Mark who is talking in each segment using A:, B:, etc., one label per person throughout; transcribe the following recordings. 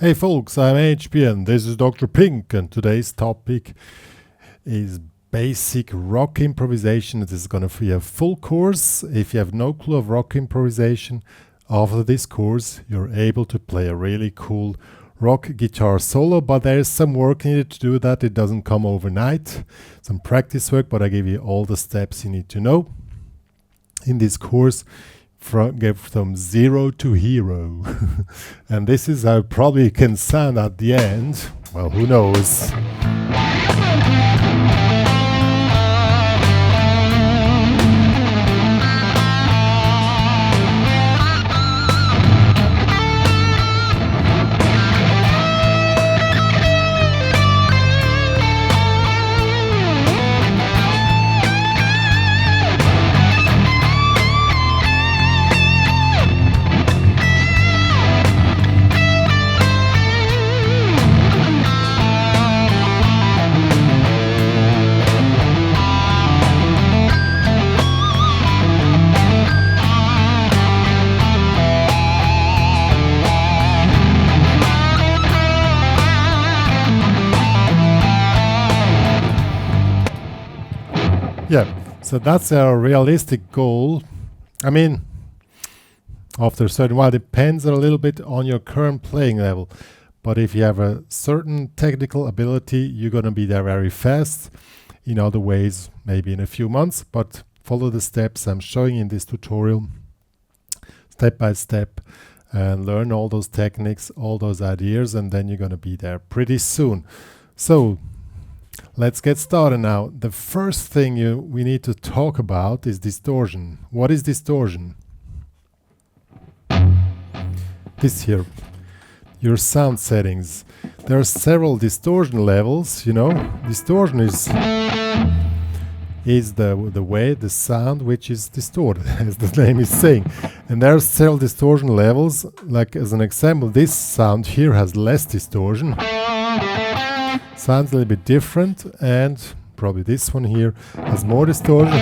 A: Hey folks, I'm HP and this is Dr. Pink, and today's topic is basic rock improvisation. This is going to be a full course. If you have no clue of rock improvisation, after this course you're able to play a really cool rock guitar solo, but there is some work needed to do that. It doesn't come overnight. Some practice work, but I give you all the steps you need to know in this course. From zero to hero. And this is how probably it can sound at the end. Well, who knows? Yeah, so that's our realistic goal. I mean, after a certain while, depends a little bit on your current playing level. But if you have a certain technical ability, you're going to be there very fast. In other ways, maybe in a few months. But follow the steps I'm showing in this tutorial, step by step, and learn all those techniques, all those ideas, and then you're going to be there pretty soon. So let's get started now. The first thing we need to talk about is distortion. What is distortion? This here, your sound settings. There are several distortion levels, you know. Distortion is the way the sound which is distorted, as the name is saying. And there are several distortion levels. Like as an example, this sound here has less distortion. Sounds a little bit different, and probably this one here has more distortion.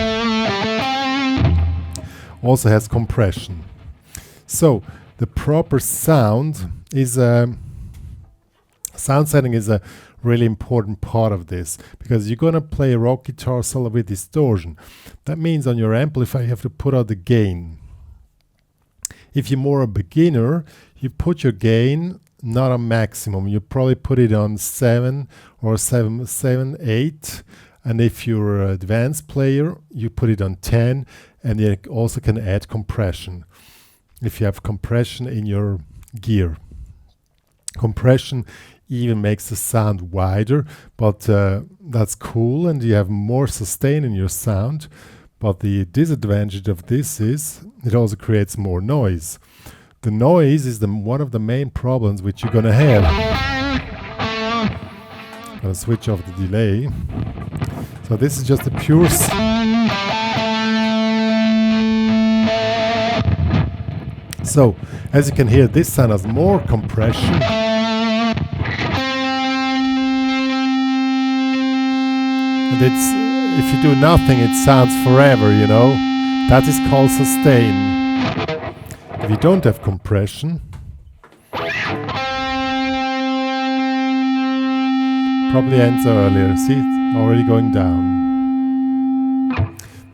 A: Also has compression. So the proper sound setting is a really important part of this, because you're going to play a rock guitar solo with distortion. That means on your amplifier you have to put out the gain. If you're more a beginner, you put your gain not a maximum. You probably put it on 7 or 7, 8. And if you're an advanced player, you put it on 10. And you also can add compression if you have compression in your gear. Compression even makes the sound wider, but that's cool, and you have more sustain in your sound. But the disadvantage of this is it also creates more noise. The noise is one of the main problems which you're going to have. I'm going to switch off the delay. So this is just a pure... So, as you can hear, this sound has more compression. And if you do nothing, it sounds forever, you know. That is called sustain. If you don't have compression, probably ends earlier. See, it's already going down.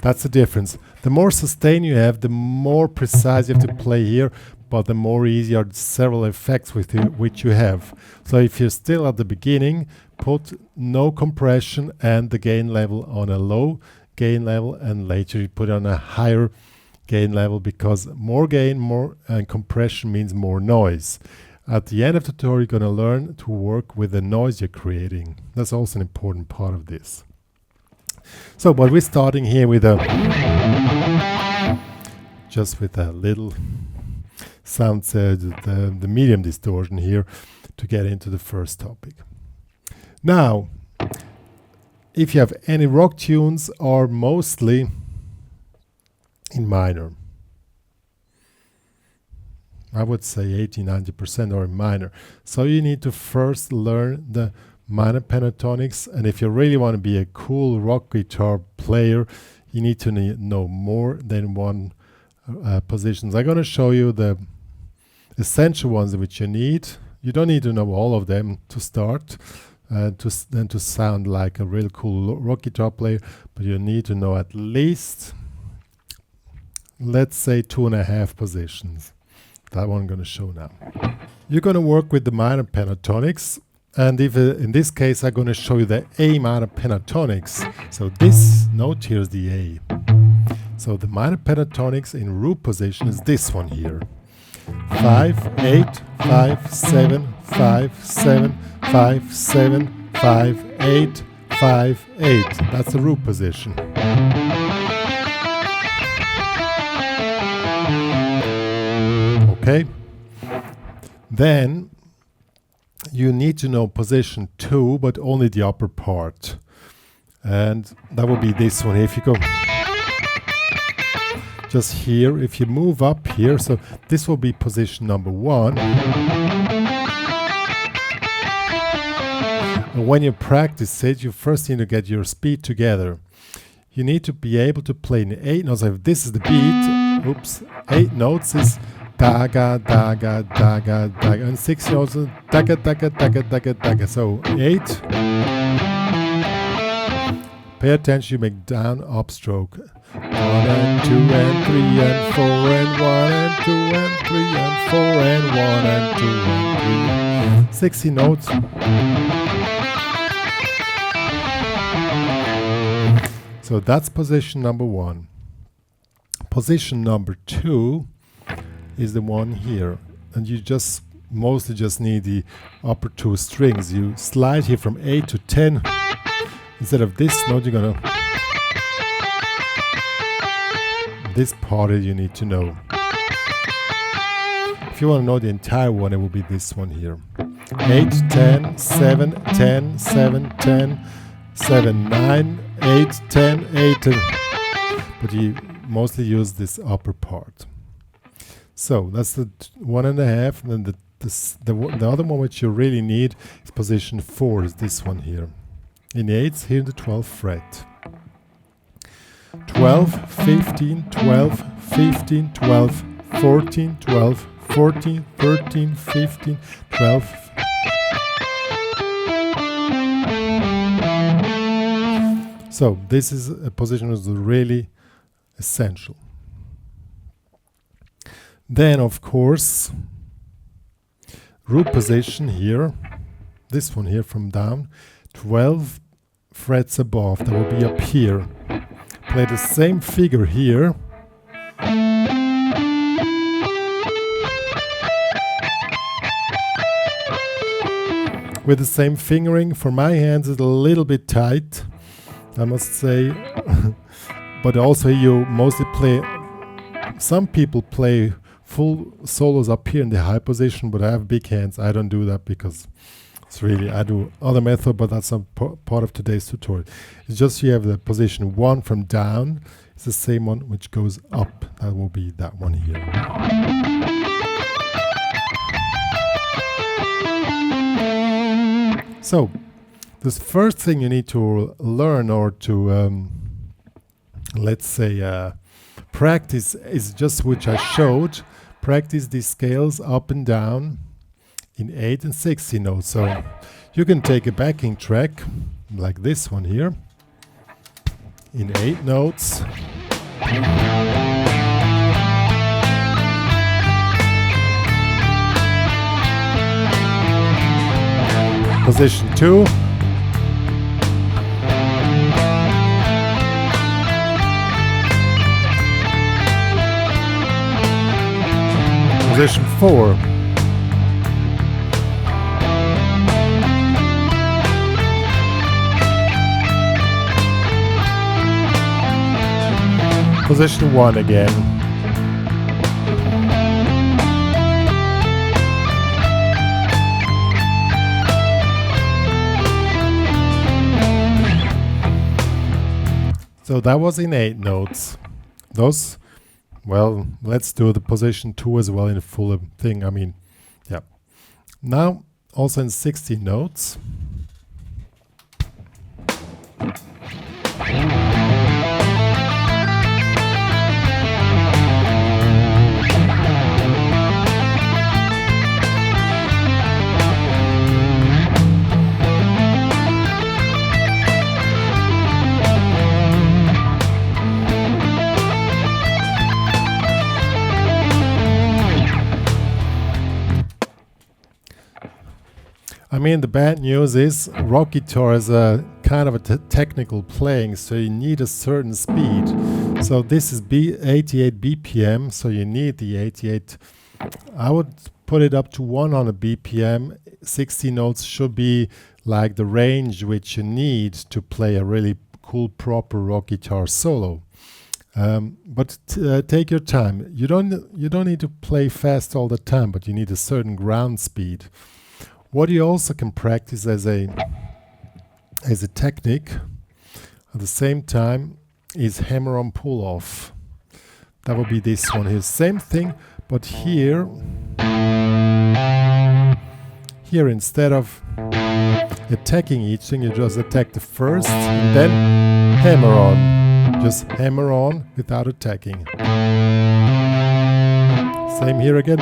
A: That's the difference. The more sustain you have, the more precise you have to play here, but the more easy are several effects which you have. So if you're still at the beginning, put no compression and the gain level on a low gain level, and later you put on a higher gain level, because more gain, more and compression means more noise. At the end of the tutorial, you're going to learn to work with the noise you're creating. That's also an important part of this. So, but we're starting here with just with a little sound, the medium distortion here, to get into the first topic. Now, if you have any rock tunes, are mostly in minor. I would say 80-90% are in minor. So you need to first learn the minor pentatonics, and if you really want to be a cool rock guitar player, you need to know more than one positions. I'm going to show you the essential ones which you need. You don't need to know all of them to start, to sound like a real cool rock guitar player, but you need to know at least, let's say, 2.5 positions. That one I'm going to show now. You're going to work with the minor pentatonics, and if in this case I'm going to show you the A minor pentatonics. So this note here is the A. So the minor pentatonics in root position is this one here. 5, 8, 5, 7, 5, 7, 5, 7, 5, 8, 5, 8. That's the root position. Okay. Then you need to know position 2, but only the upper part. And that will be this one. If you go just here, if you move up here, so this will be position number 1. And when you practice it, you first need to get your speed together. You need to be able to play in 8 notes. If this is the beat, oops, 8 notes is daga, daga, daga, daga, and 6 notes is daga, daga, daga, daga, daga. So 8. Pay attention, you make down, up stroke. 1 and 2 and 3 and 4 and 1 and 2 and 3 and 4 and 1 and 2 and 3. 60 notes. So that's position number 1. Position number 2 is the one here, and you just mostly just need the upper 2 strings. You slide here from 8 to 10. Instead of this note, you're gonna, this part you need to know. If you want to know the entire one, it will be this one here. 8, 10, 7, 10, 7, 10, 7, 9, 8, 10, 8, 10. But you mostly use this upper part. So that's the 1.5, and then the other one which you really need is position 4, is this one here. In 8th, here in the 12th fret. 12, 15, 12, 15, 12, 14, 12, 14, 13, 15, 12. So this is a position that is really essential. Then, of course, root position here, this one here from down, 12 frets above, that will be up here. Play the same figure here. With the same fingering. For my hands it's a little bit tight, I must say. But also you mostly play, some people play full solos up here in the high position, but I have big hands. I don't do that because it's really, I do other method, but that's not part of today's tutorial. It's just you have the position 1 from down. It's the same one which goes up. That will be that one here. So, this first thing you need to learn or to, let's say, practice is just which I showed. Practice these scales up and down in 8 and 16 notes. So you can take a backing track like this one here in 8 notes. Position 2. Position 4. Position 1 again. So that was in 8 notes. Those, well, let's do the position 2 as well in a full thing. I mean, yeah. Now, also in 16 notes. I mean, the bad news is rock guitar is a kind of a technical playing, so you need a certain speed. So this is 88 BPM, so you need the 88. I would put it up to 100 BPM. 60 notes should be like the range which you need to play a really cool, proper rock guitar solo. But take your time. You don't need to play fast all the time, but you need a certain ground speed. What you also can practice as a technique at the same time is hammer-on pull-off. That would be this one here. Same thing, but here instead of attacking each thing, you just attack the first and then hammer on. Just hammer on without attacking. Same here again.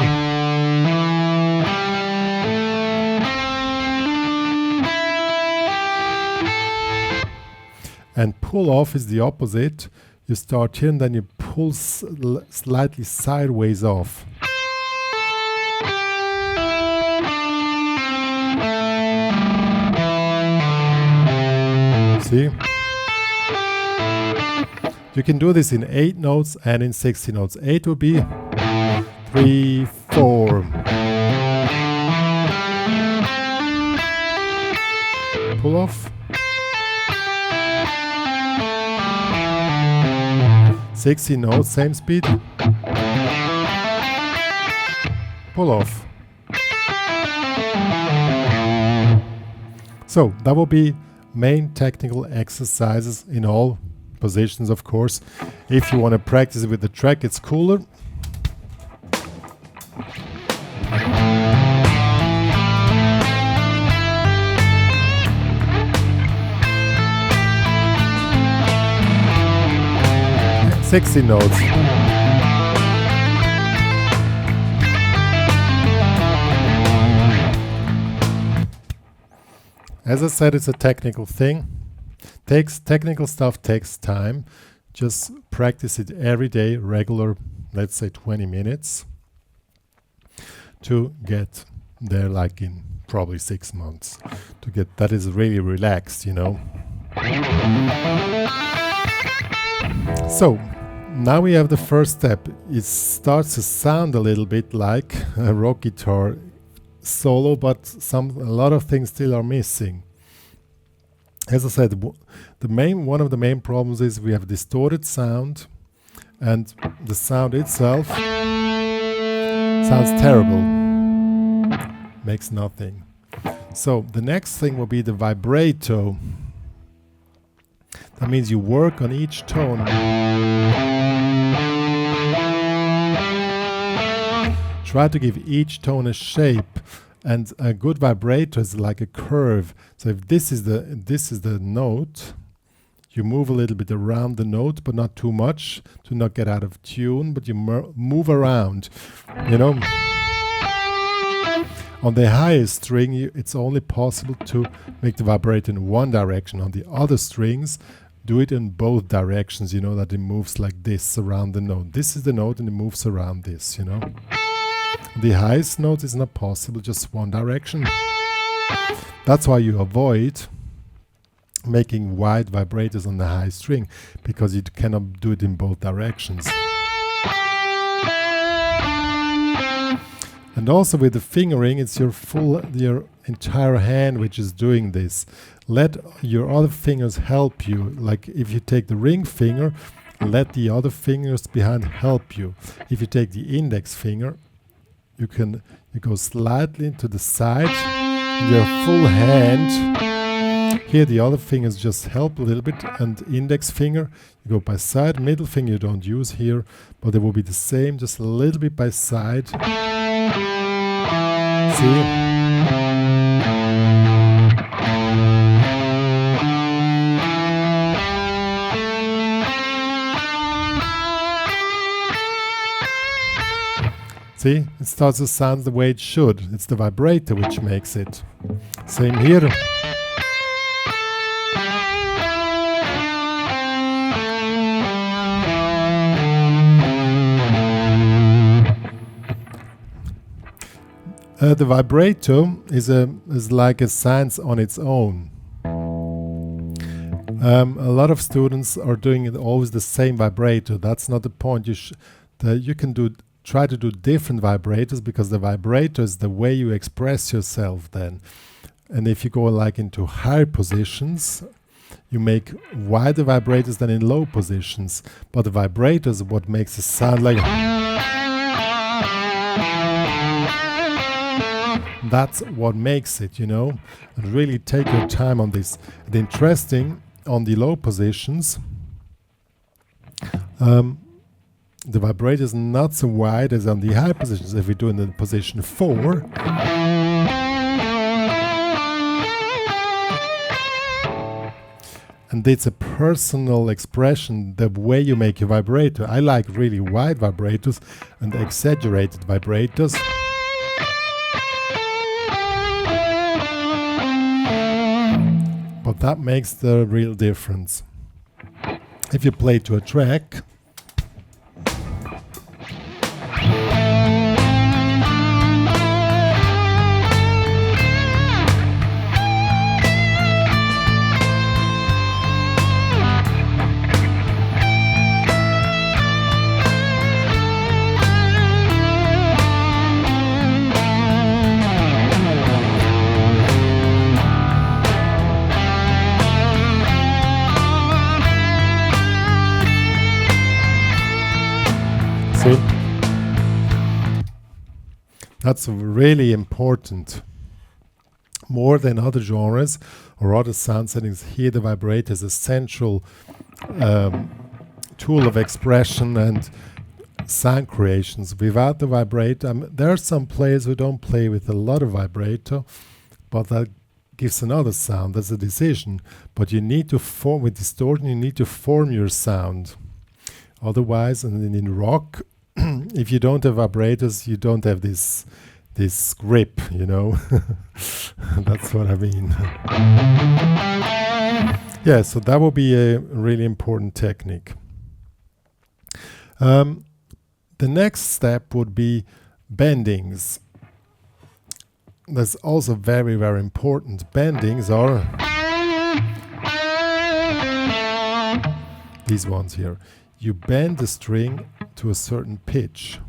A: And pull off is the opposite. You start here and then you pull slightly sideways off. See? You can do this in 8 notes and in 60 notes. 8 would be 3, 4. Pull off. 60 notes, same speed. Pull off. So that will be main technical exercises in all positions, of course. If you want to practice it with the track, it's cooler. And 60 notes. As I said, it's a technical thing. Technical stuff takes time. Just practice it every day, regular, let's say 20 minutes, to get there, like in probably 6 months. To get that is really relaxed, you know. So now we have the first step. It starts to sound a little bit like a rock guitar solo, but a lot of things still are missing. As I said, one of the main problems is we have distorted sound, and the sound itself sounds terrible, makes nothing. So the next thing will be the vibrato. That means you work on each tone. Try to give each tone a shape. And a good vibrato is like a curve. So if this is the note, you move a little bit around the note, but not too much to not get out of tune, but you move around, you know. On the highest string, it's only possible to make the vibrato in one direction. On the other strings, do it in both directions, you know, that it moves like this around the note. This is the note and it moves around this, you know. The highest note is not possible, just one direction. That's why you avoid making wide vibrators on the high string, because you cannot do it in both directions. And also with the fingering, it's your entire hand which is doing this. Let your other fingers help you. Like if you take the ring finger, let the other fingers behind help you. If you take the index finger, you go slightly to the side, your full hand. Here the other fingers just help a little bit, and index finger, you go by side. Middle finger you don't use here, but they will be the same, just a little bit by side. See? See, it starts to sound the way it should. It's the vibrato which makes it. Same here. The vibrato is like a science on its own. A lot of students are doing it always the same vibrato. That's not the point. You can try to do different vibrators, because the vibrato is the way you express yourself then. And if you go like into higher positions, you make wider vibrators than in low positions. But the vibrato is what makes it sound like. That's what makes it, you know. And really take your time on this. And interesting, on the low positions, the vibrato is not so wide as on the high positions. If we do in the position 4, and it's a personal expression, the way you make your vibrato. I like really wide vibrators and exaggerated vibrators. But that makes the real difference. If you play to a track, see? That's really important. More than other genres or other sound settings, here the vibrato is a central tool of expression and sound creations. Without the vibrato, there are some players who don't play with a lot of vibrato, but that gives another sound. That's a decision. But you need to form, with distortion, you need to form your sound. Otherwise, and in rock, if you don't have vibrators, you don't have this grip, you know. That's what I mean. Yeah, so that will be a really important technique. The next step would be bendings. That's also very, very important. Bendings are these ones here. You bend the string to a certain pitch,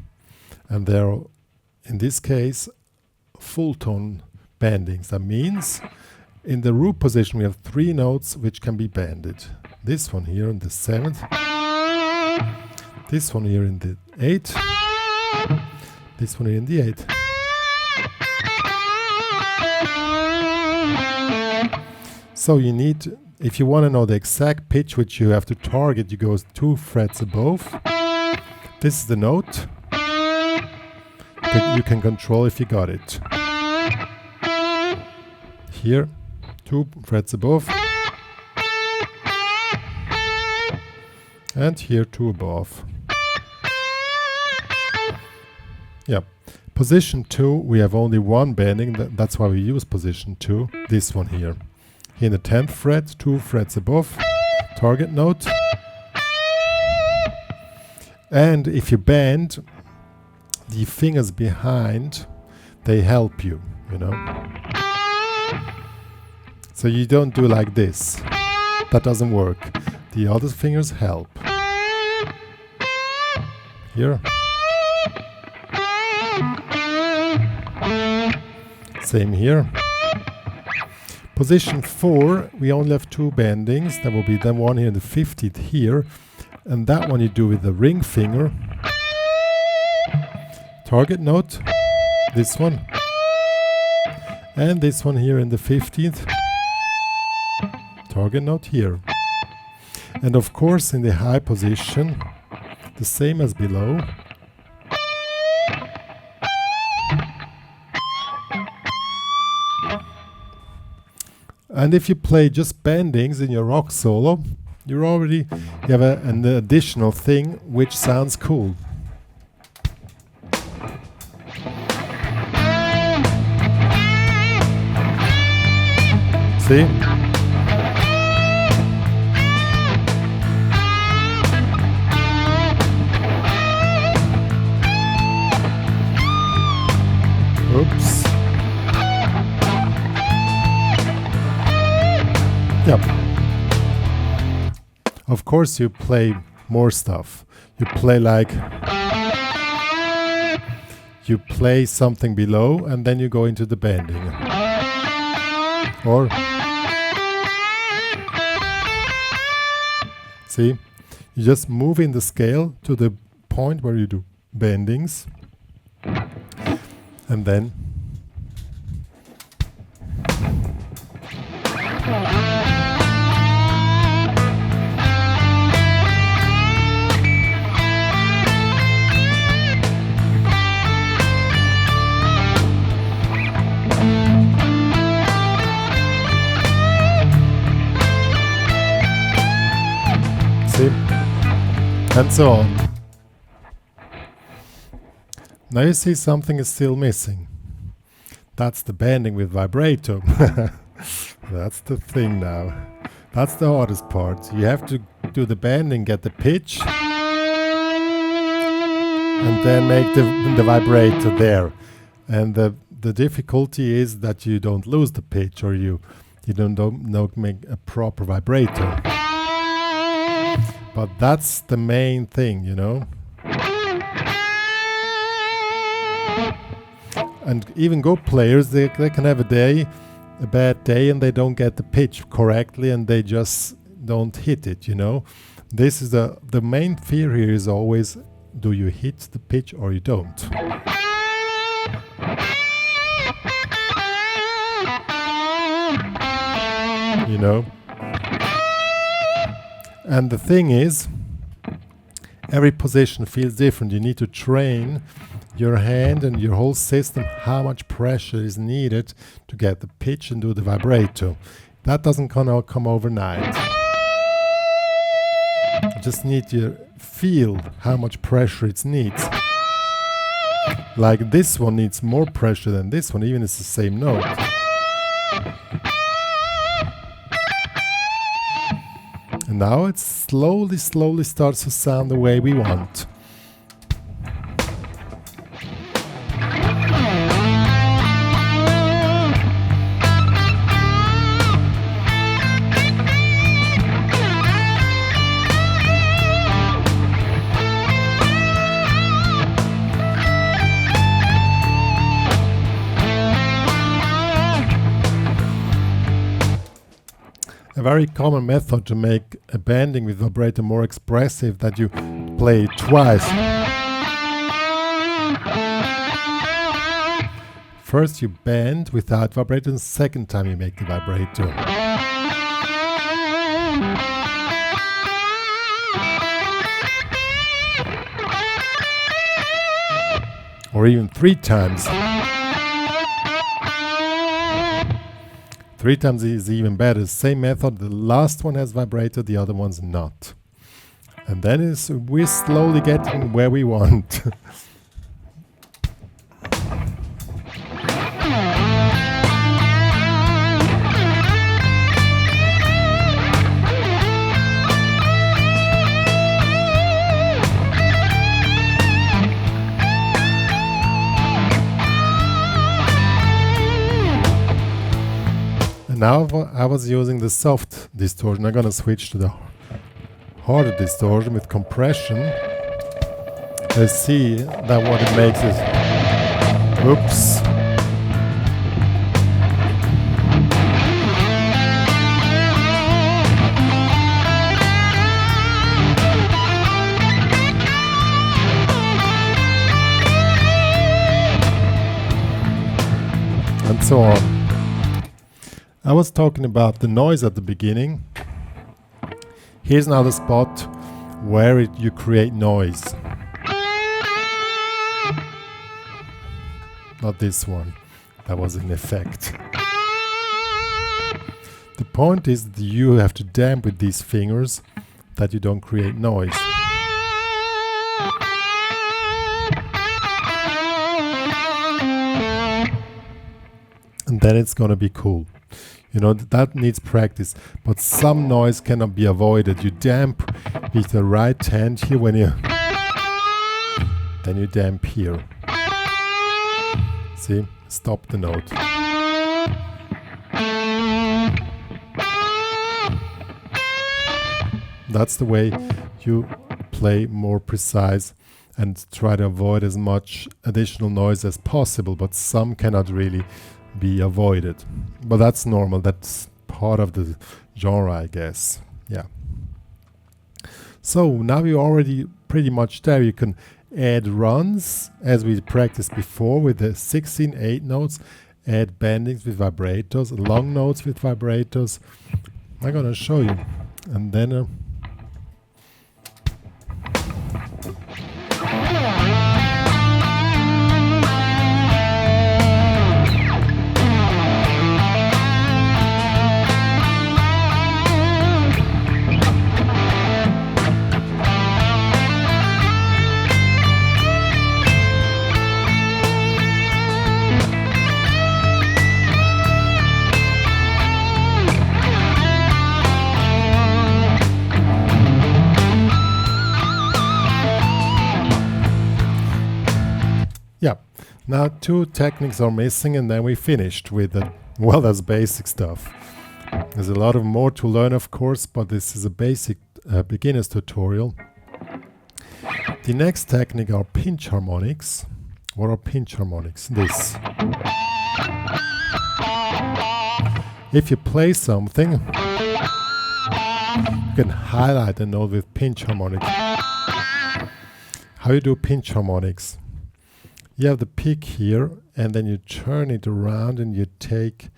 A: and there are, in this case, full tone bendings. That means in the root position we have 3 notes which can be bended. This one here in the 7th, this one here in the 8th, this one here in the 8th. So you need, if you want to know the exact pitch which you have to target, you go 2 frets above. This is the note that you can control if you got it. Here, 2 frets above. And here 2 above. Yeah. Position 2, we have only 1 bending. That's why we use position 2. This one here. Here in the 10th fret, 2 frets above. Target note. And if you bend, the fingers behind, they help you, you know. So you don't do like this. That doesn't work. The other fingers help. Here. Same here. Position 4, we only have 2 bendings. That will be then one here in the 50th here. And that one you do with the ring finger. Target note. This one. And this one here in the 15th. Target note here. And of course in the high position, the same as below. And if you play just bendings in your rock solo, you have an additional thing which sounds cool. See? Oops. course you play more stuff. You play like, you play something below and then you go into the bending. Or, see, you just move in the scale to the point where you do bendings, and then see, and so on. Now you see something is still missing. That's the bending with vibrato. That's the thing now. That's the hardest part. You have to do the bending, get the pitch, and then make the vibrato there. And the difficulty is that you don't lose the pitch, or you don't make a proper vibrato. But that's the main thing, you know. And even good players, they can have a bad day, and they don't get the pitch correctly, and they just don't hit it, you know. This is the main fear here is always, do you hit the pitch or you don't? You know. And the thing is, every position feels different. You need to train your hand and your whole system how much pressure is needed to get the pitch and do the vibrato. That doesn't come overnight. You just need to feel how much pressure it needs. Like this one needs more pressure than this one, even if it's the same note. And now it slowly starts to sound the way we want. A very common method to make a bending with vibrato more expressive, that you play it twice. First you bend without vibrato, and second time you make the vibrato. Or even 3 times. 3 times is even better. Same method. The last one has vibrato, the other one's not. And then we're slowly getting where we want. Now I was using the soft distortion. I'm gonna switch to the harder distortion with compression. Let's see that what it makes is. Oops. And so on. I was talking about the noise at the beginning. Here's now the spot where you create noise. Not this one. That was an effect. The point is that you have to damp with these fingers that you don't create noise. And then it's gonna be cool. You know, that needs practice, but some noise cannot be avoided. You damp with the right hand here when you, then you damp here. See, stop the note. That's the way you play more precise and try to avoid as much additional noise as possible, but some cannot really be avoided. But that's normal, that's part of the genre, I guess. Yeah. So now you're already pretty much there. You can add runs as we practiced before with the 16 8 notes, add bendings with vibratos, long notes with vibratos. I'm gonna show you, and then yeah, now 2 techniques are missing, and then we finished with the, well, that's basic stuff. There's a lot of more to learn, of course, but this is a basic beginner's tutorial. The next technique are pinch harmonics. What are pinch harmonics? This. If you play something, you can highlight the note with pinch harmonics. How you do pinch harmonics? You have the pick here, and then you turn it around and you take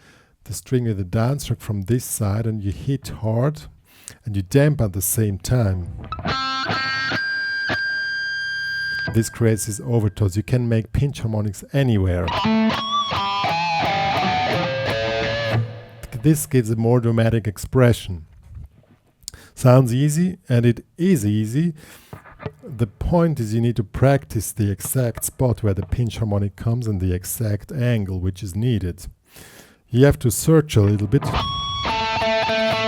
A: the string with the downstroke from this side and you hit hard and you damp at the same time. This creates these overtones. You can make pinch harmonics anywhere. This gives a more dramatic expression. Sounds easy, and it is easy. The point is you need to practice the exact spot where the pinch harmonic comes and the exact angle which is needed. You have to search a little bit.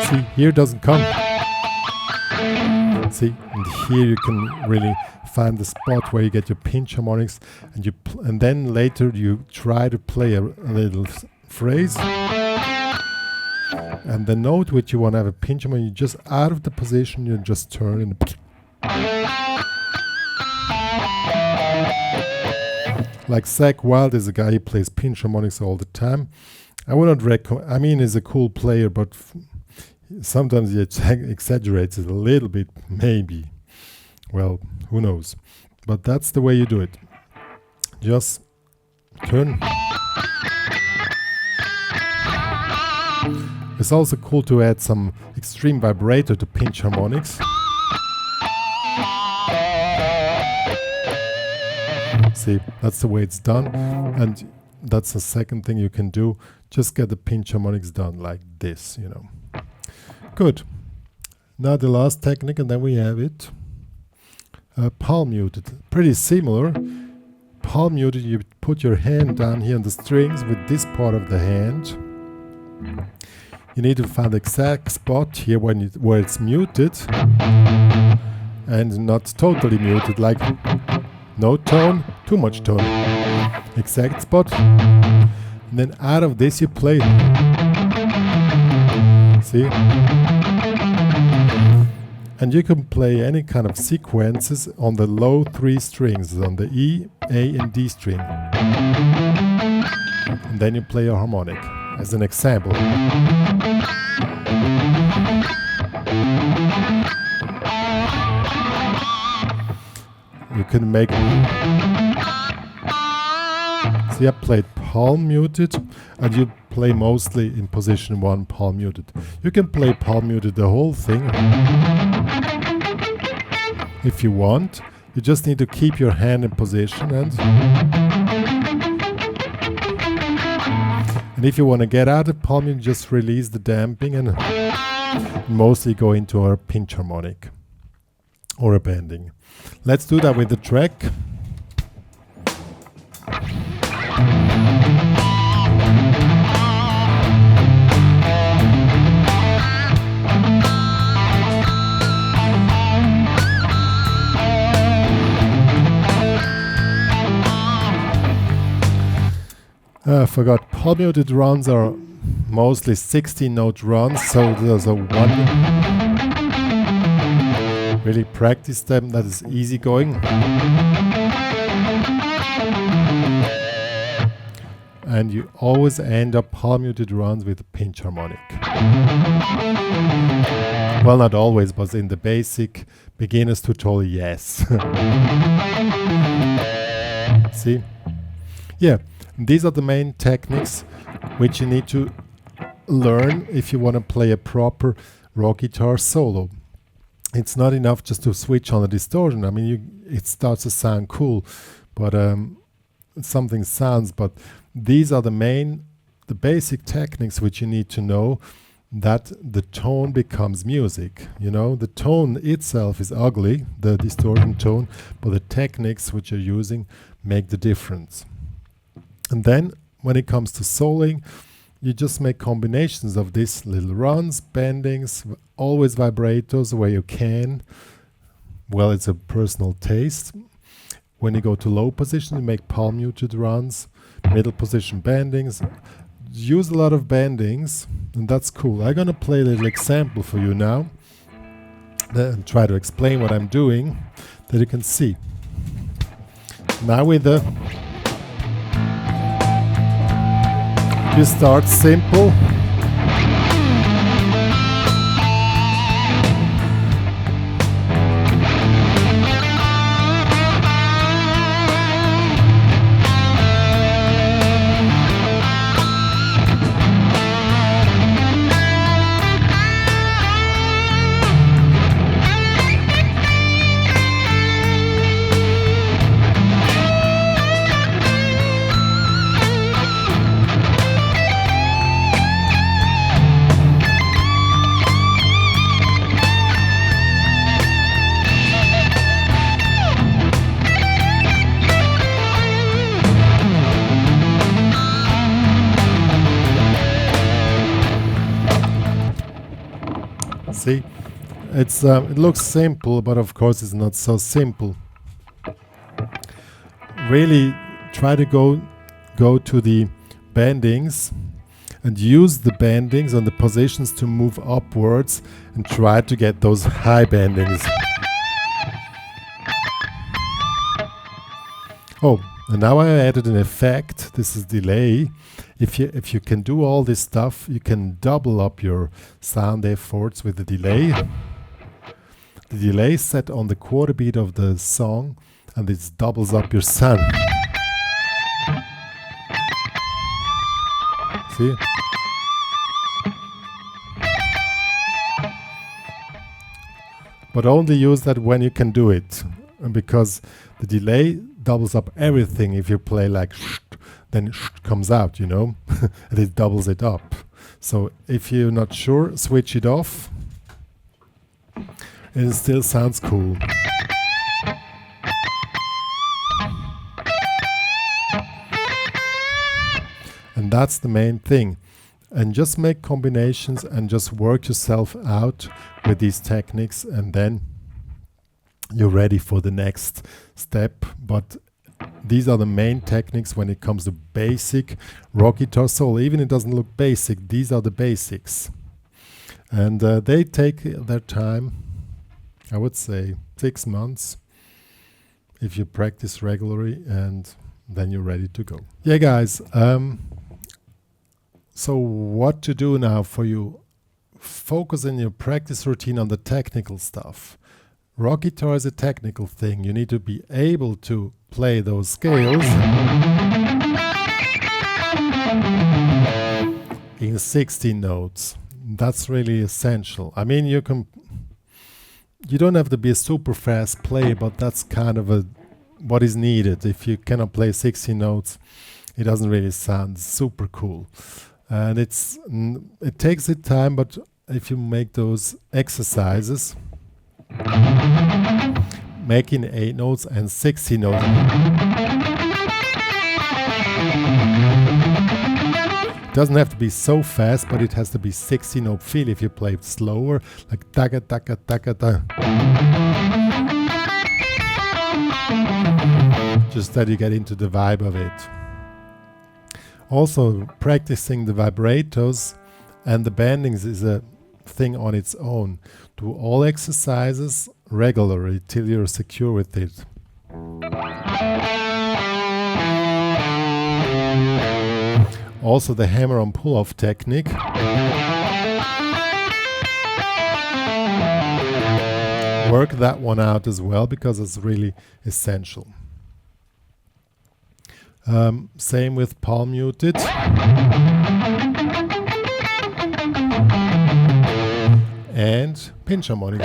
A: See, here it doesn't come. See, and here you can really find the spot where you get your pinch harmonics, and and then later you try to play a little phrase, and the note which you want to have a pinch harmonic, you just out of the position, you just turn and like Zach Wilde is a guy who plays pinch harmonics all the time. I would not recommend, I mean, he's a cool player, but sometimes he exaggerates it a little bit, maybe. Well, who knows? But that's the way you do it. Just turn. It's also cool to add some extreme vibrato to pinch harmonics. See, that's the way it's done, and that's the second thing you can do. Just get the pinch harmonics done like this, you know. Good. Now the last technique, and then we have it. Palm muted. Pretty similar. Palm muted, you put your hand down here on the strings with this part of the hand. You need to find the exact spot here where it's muted and not totally muted, like no tone, too much tone. Exact spot. And then out of this you play. See? And you can play any kind of sequences on the low 3 strings, on the E, A and D string. And then you play a harmonic, as an example. You can make... See, I played palm muted, and you play mostly in position 1 palm muted. You can play palm muted the whole thing if you want. You just need to keep your hand in position, and if you want to get out of palm, you just release the damping and mostly go into a pinch harmonic or a bending. Let's do that with the track. I forgot, palm muted runs are mostly 16-note runs, so there's a 1, really practice them. That is easy going. And you always end up palm muted runs with a pinch harmonic. Well, not always, but in the basic beginner's tutorial, yes. See? Yeah, these are the main techniques which you need to learn if you want to play a proper rock guitar solo. It's not enough just to switch on a distortion. I mean, it starts to sound cool, but something sounds, but these are the basic techniques which you need to know, that the tone becomes music. You know, the tone itself is ugly, the distortion tone, but the techniques which you're using make the difference. And then when it comes to soloing, you just make combinations of these little runs, bendings, always vibratos where you can. Well, it's a personal taste. When you go to low position, you make palm muted runs, middle position bendings. Use a lot of bendings, and that's cool. I'm gonna play a little example for you now and try to explain what I'm doing, that you can see. Now with the, you start simple. See, it's it looks simple, but of course it's not so simple. Really try to go to the bendings and use the bendings and the positions to move upwards and try to get those high bendings. Oh, and now I added an effect. This is delay. If you can do all this stuff, you can double up your sound efforts with the delay. The delay is set on the quarter beat of the song, and it doubles up your sound. See? But only use that when you can do it, and because the delay doubles up everything. If you play like sh, then sh comes out, you know, and it doubles it up. So if you're not sure, switch it off, and it still sounds cool. And that's the main thing. And just make combinations and just work yourself out with these techniques, and then you're ready for the next step. But these are the main techniques when it comes to basic rock guitar solo. Even it doesn't look basic, these are the basics. And they take their time, I would say 6 months, if you practice regularly, and then you're ready to go. Yeah, guys. So what to do now for you? Focus in your practice routine on the technical stuff. Rock guitar is a technical thing. You need to be able to play those scales in 16 notes. That's really essential. I mean, you don't have to be a super fast player, but that's kind of what is needed. If you cannot play 16 notes, it doesn't really sound super cool. And it takes it time, but if you make those exercises, making 8 notes and 16 notes, it doesn't have to be so fast, but it has to be 16 note feel. If you play it slower, like taka taka taka ta, just that you get into the vibe of it. Also, practicing the vibratos and the bendings is a thing on its own. Do all exercises regularly till you're secure with it. Also the hammer-on pull-off technique. Work that one out as well, because it's really essential. Same with palm muted. And pinch harmonic.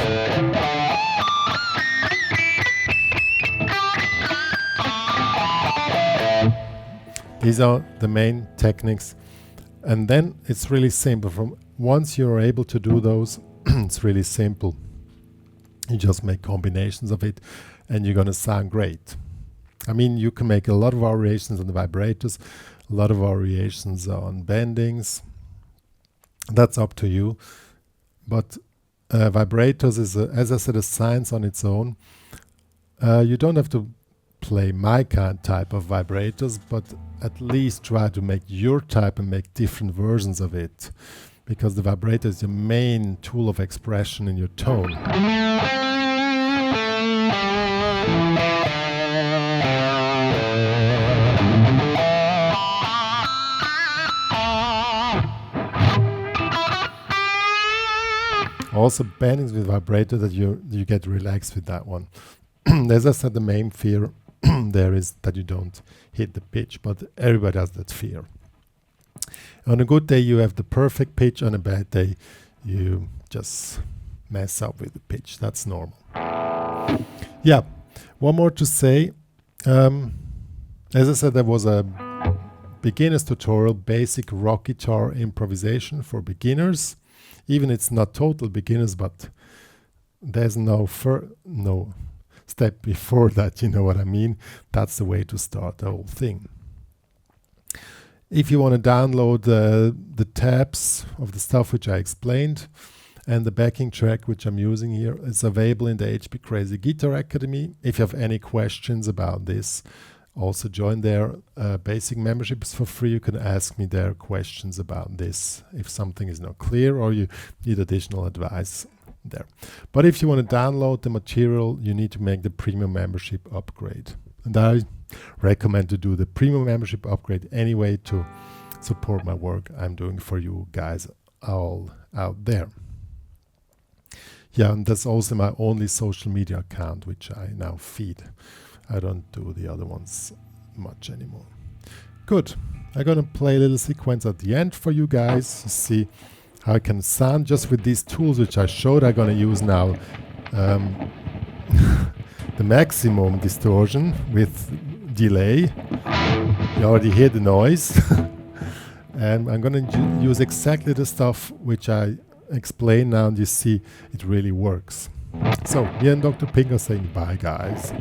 A: These are the main techniques, and then it's really simple. From once you're able to do those, it's really simple. You just make combinations of it, and you're gonna sound great. I mean, you can make a lot of variations on the vibrators, a lot of variations on bendings. That's up to you. But vibrators is, as I said, a science on its own. You don't have to play my type of vibrators, but at least try to make your type and make different versions of it, because the vibrator is your main tool of expression in your tone. Also bendings with vibrator, that you get relaxed with that one. As I said, the main fear there is that you don't hit the pitch, but everybody has that fear. On a good day you have the perfect pitch, on a bad day you just mess up with the pitch. That's normal. Yeah, one more to say. As I said, there was a beginner's tutorial, basic rock guitar improvisation for beginners. Even it's not total beginners, but there's no step before that, you know what I mean? That's the way to start the whole thing. If you want to download the tabs of the stuff which I explained, and the backing track which I'm using here, is available in the HPCrazy Guitar Academy. If you have any questions about this, also join their basic memberships for free. You can ask me their questions about this if something is not clear or you need additional advice there. But if you want to download the material, you need to make the premium membership upgrade. And I recommend to do the premium membership upgrade anyway to support my work I'm doing for you guys all out there. Yeah, and that's also my only social media account which I now feed. I don't do the other ones much anymore. Good. I'm gonna play a little sequence at the end for you guys to see how I can sound just with these tools which I showed. I'm gonna use now the maximum distortion with delay. You already hear the noise. And I'm gonna use exactly the stuff which I explain now, and you see it really works. So me and Dr. Pink are saying bye, guys.